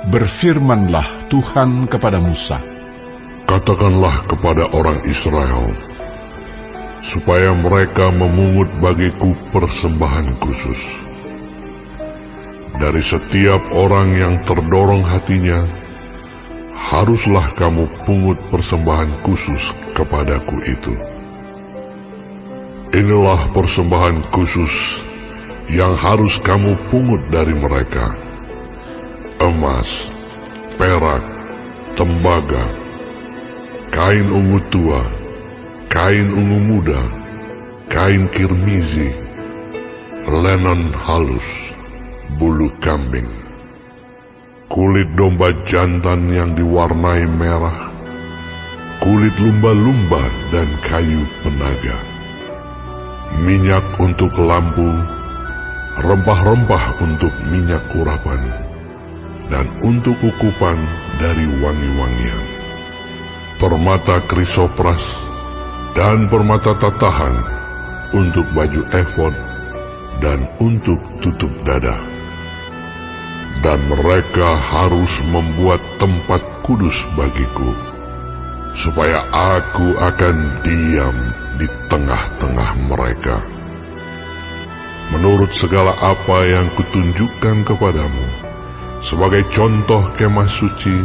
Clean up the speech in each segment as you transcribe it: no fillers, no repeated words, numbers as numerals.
Berfirmanlah Tuhan kepada Musa, Katakanlah kepada orang Israel, supaya mereka memungut bagiku persembahan khusus. Dari setiap orang yang terdorong hatinya, haruslah kamu pungut persembahan khusus kepadaku itu. Inilah persembahan khusus yang harus kamu pungut dari mereka: emas, perak, tembaga, kain ungu tua, kain ungu muda, kain kirmizi, lenon halus, bulu kambing, kulit domba jantan yang diwarnai merah, kulit lumba-lumba dan kayu penaga, minyak untuk lampu, rempah-rempah untuk minyak urapan, dan untuk ukupan dari wangi-wangian, permata krisopras dan permata tatahan untuk baju efod dan untuk tutup dada. Dan mereka harus membuat tempat kudus bagiku, supaya aku akan diam di tengah-tengah mereka. Menurut segala apa yang kutunjukkan kepadamu, sebagai contoh kemah suci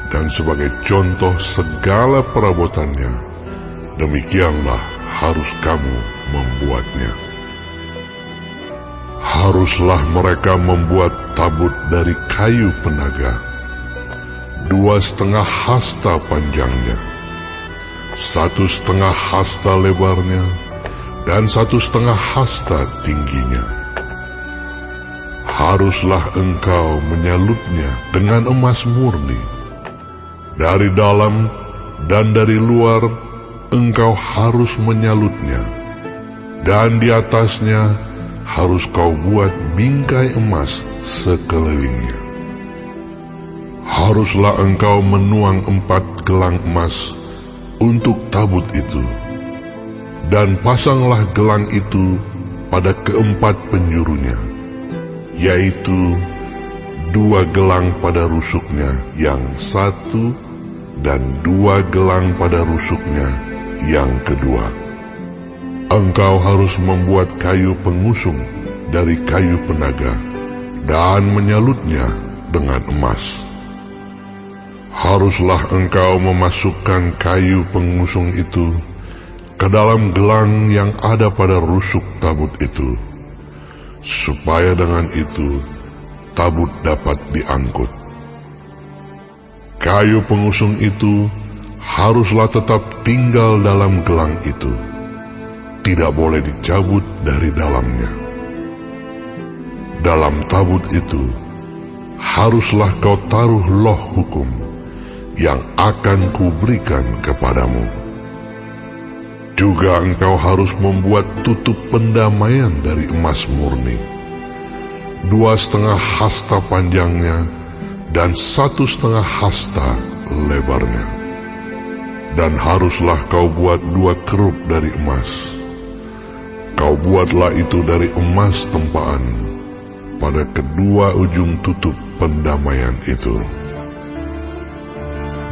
dan sebagai contoh segala perabotannya, demikianlah harus kamu membuatnya. Haruslah mereka membuat tabut dari kayu penaga, 2,5 hasta panjangnya, 1,5 hasta lebarnya, dan 1,5 hasta tingginya. Haruslah engkau menyalutnya dengan emas murni. Dari dalam dan dari luar engkau harus menyalutnya, dan di atasnya harus kau buat bingkai emas sekelilingnya. Haruslah engkau menuang 4 gelang emas untuk tabut itu, dan pasanglah gelang itu pada keempat penjurunya, yaitu 2 gelang pada rusuknya yang satu dan 2 gelang pada rusuknya yang kedua. Engkau harus membuat kayu pengusung dari kayu penaga dan menyalutnya dengan emas. Haruslah engkau memasukkan kayu pengusung itu ke dalam gelang yang ada pada rusuk tabut itu, supaya dengan itu tabut dapat diangkut. Kayu pengusung itu haruslah tetap tinggal dalam gelang itu, tidak boleh dicabut dari dalamnya. Dalam tabut itu haruslah kau taruh loh hukum yang akan kuberikan kepadamu. Juga engkau harus membuat tutup pendamaian dari emas murni, 2,5 hasta panjangnya dan 1,5 hasta lebarnya. Dan haruslah kau buat 2 kerup dari emas. Kau buatlah itu dari emas tempaan pada kedua ujung tutup pendamaian itu.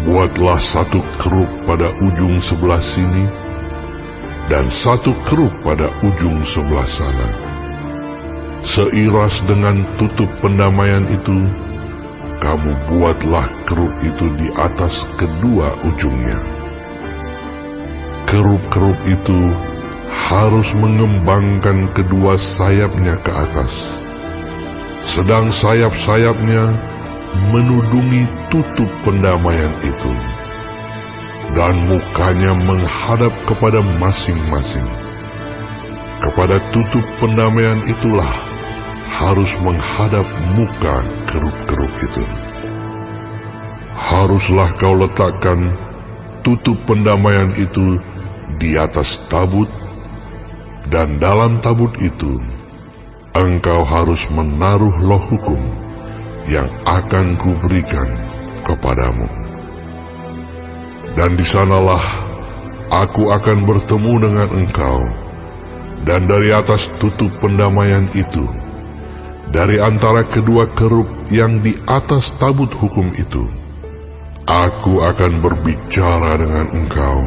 Buatlah 1 kerup pada ujung sebelah sini, dan 1 kerup pada ujung sebelah sana. Seiras dengan tutup pendamaian itu, kamu buatlah kerup itu di atas kedua ujungnya. Kerup-kerup itu harus mengembangkan kedua sayapnya ke atas, sedang sayap-sayapnya menudungi tutup pendamaian itu, dan mukanya menghadap kepada masing-masing. Kepada tutup pendamaian itulah harus menghadap muka kerup-kerup itu. Haruslah kau letakkan tutup pendamaian itu di atas tabut, dan dalam tabut itu engkau harus menaruh loh hukum yang akan kuberikan kepadamu. Dan di sanalah aku akan bertemu dengan engkau, dan dari atas tutup pendamaian itu, dari antara kedua kerub yang di atas tabut hukum itu, aku akan berbicara dengan engkau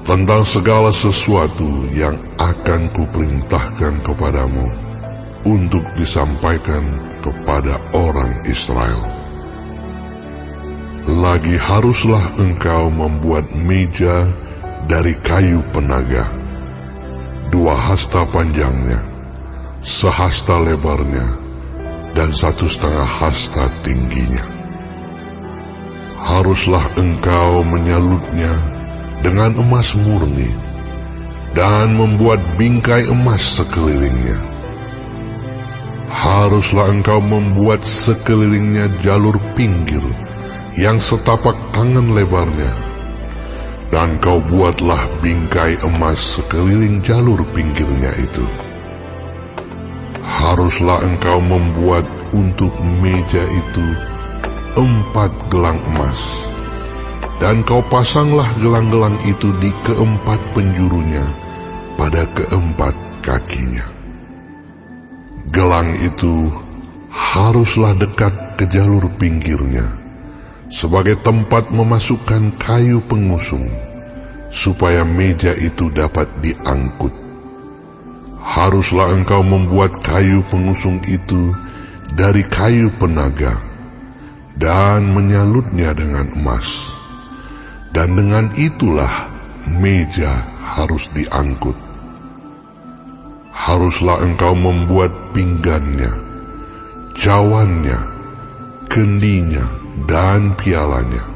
tentang segala sesuatu yang akan kuperintahkan kepadamu untuk disampaikan kepada orang Israel. Lagi haruslah engkau membuat meja dari kayu penaga, 2 hasta panjangnya, 1 hasta lebarnya, dan 1,5 hasta tingginya. Haruslah engkau menyalutnya dengan emas murni, dan membuat bingkai emas sekelilingnya. Haruslah engkau membuat sekelilingnya jalur pinggir yang setapak tangan lebarnya, dan kau buatlah bingkai emas sekeliling jalur pinggirnya itu. Haruslah engkau membuat untuk meja itu 4 gelang emas, dan kau pasanglah gelang-gelang itu di keempat penjurunya pada keempat kakinya. Gelang itu haruslah dekat ke jalur pinggirnya, sebagai tempat memasukkan kayu pengusung, supaya meja itu dapat diangkut. Haruslah engkau membuat kayu pengusung itu dari kayu penaga, dan menyalutnya dengan emas. Dan dengan itulah meja harus diangkut. Haruslah engkau membuat pinggannya, cawannya, kendinya, dan pialanya,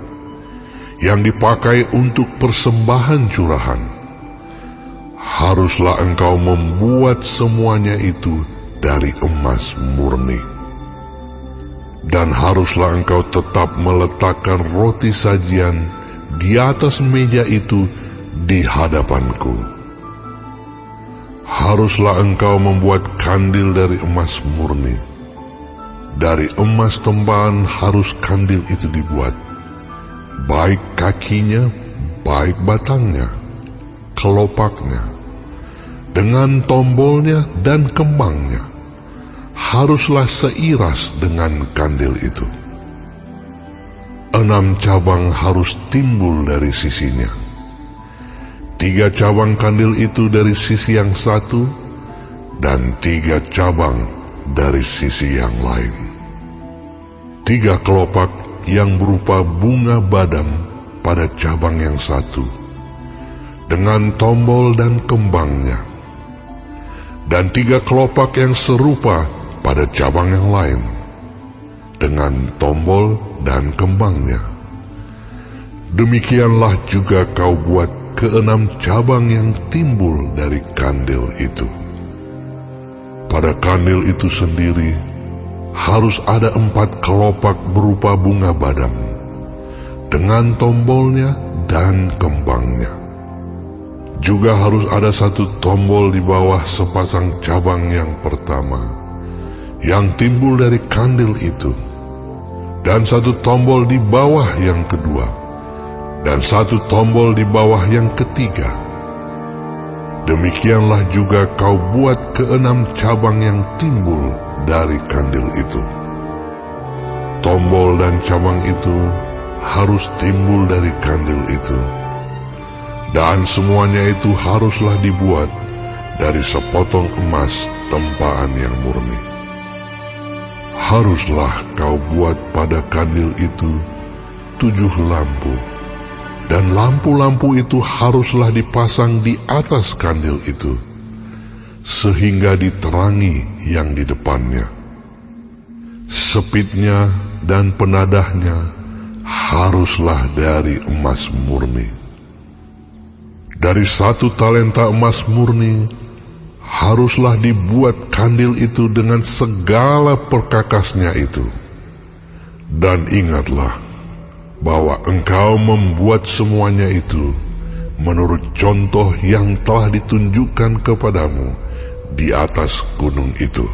yang dipakai untuk persembahan curahan. Haruslah engkau membuat semuanya itu dari emas murni. Dan haruslah engkau tetap meletakkan roti sajian di atas meja itu di hadapanku. Haruslah engkau membuat kandil dari emas murni. Dari emas tempahan harus kandil itu dibuat, baik kakinya, baik batangnya, kelopaknya, dengan tombolnya dan kembangnya. Haruslah seiras dengan kandil itu. 6 cabang harus timbul dari sisinya. 3 cabang kandil itu dari sisi yang satu, dan 3 cabang dari sisi yang lain. 3 kelopak yang berupa bunga badam pada cabang yang satu, dengan tombol dan kembangnya. Dan 3 kelopak yang serupa pada cabang yang lain, dengan tombol dan kembangnya. Demikianlah juga kau buat ke-6 cabang yang timbul dari kandil itu. Pada kandil itu sendiri harus ada 4 kelopak berupa bunga badam, dengan tombolnya dan kembangnya. Juga harus ada 1 tombol di bawah sepasang cabang yang pertama, yang timbul dari kandil itu, dan 1 tombol di bawah yang kedua, dan 1 tombol di bawah yang ketiga. Demikianlah juga kau buat ke-6 cabang yang timbul dari kandil itu. Tombol dan cabang itu harus timbul dari kandil itu, dan semuanya itu haruslah dibuat dari sepotong emas tempaan yang murni. Haruslah kau buat pada kandil itu 7 lampu, dan lampu-lampu itu haruslah dipasang di atas kandil itu, sehingga diterangi yang di depannya. Sepitnya dan penadahnya haruslah dari emas murni. Dari 1 talenta emas murni haruslah dibuat kandil itu dengan segala perkakasnya itu. Dan ingatlah bahwa engkau membuat semuanya itu menurut contoh yang telah ditunjukkan kepadamu di atas gunung itu.